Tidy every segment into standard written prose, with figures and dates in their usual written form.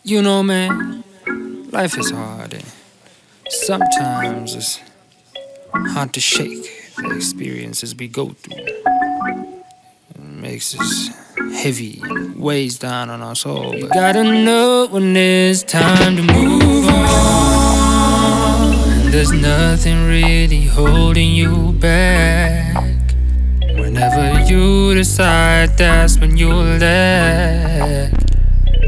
You know, man, life is hard. Sometimes it's hard to shake the experiences we go through. It makes us heavy and weighs down on our soul. You gotta know when it's time to move on, and there's nothing really holding you back. Whenever you decide, that's when you'll act.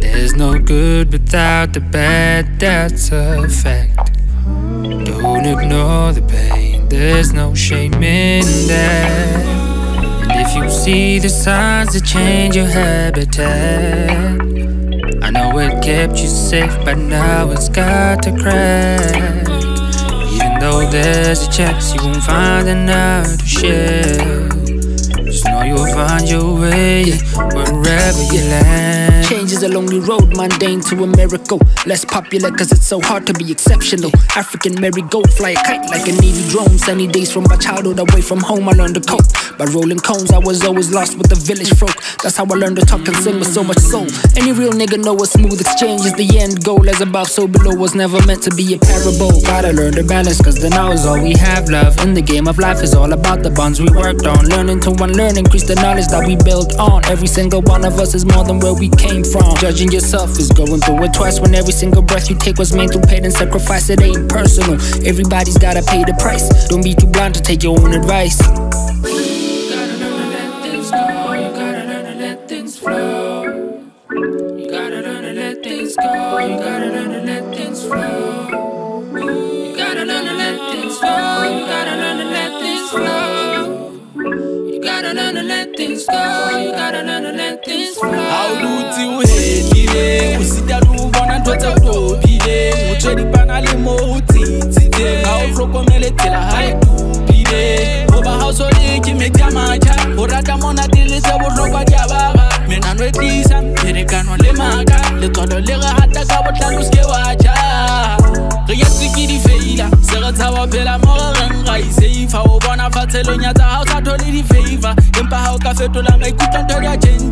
There's no good without the bad, that's a fact. Don't ignore the pain, there's no shame in that. And if you see the signs to change your habitat, I know it kept you safe, but now it's got to crack. Even though there's a chance you won't find enough to share, just know you'll find your way wherever you land. Change is a lonely road, mundane to a miracle. Less popular cause it's so hard to be exceptional. African marigold, fly a kite like a Navy drone. Sunny days from my childhood away from home, I learned to cope by rolling cones. I was always lost with the village folk. That's how I learned to talk and sing with so much soul. Any real nigga know a smooth exchange is the end goal. As above so below was never meant to be a parable. Gotta learn to balance cause the now is all we have. Love in the game of life is all about the bonds we worked on. Learning to unlearn, increase the knowledge that we built on. Every single one of us is more than where we came from. Judging yourself is going through it twice, when every single breath you take was made through pain and sacrifice. It ain't personal, everybody's gotta pay the price. Don't be too blind to take your own advice. You gotta learn to let things go, you gotta learn to let things flow. You gotta learn to let things go, you gotta learn to let things flow. You gotta learn to let things go, you gotta learn to let things flow. You gotta learn to let things go, you gotta learn to let things flow. How do you hate it? We sit down and wanna do it all day. We try to banale mo titi. How from me let la high to be. Over house or you make your macha. Orata mona dilisa wo roba jaba. Me na no etisa, me kano le maka. Le tolo le ga hata ka botla luske wacha. Re ya tsikidi feila, se re tsawa phela mo reng ga iseifa. O bona fatselo nya tsa ha o sa thole di favor. Empa ha o ka fetola maikutlo ntho ya change.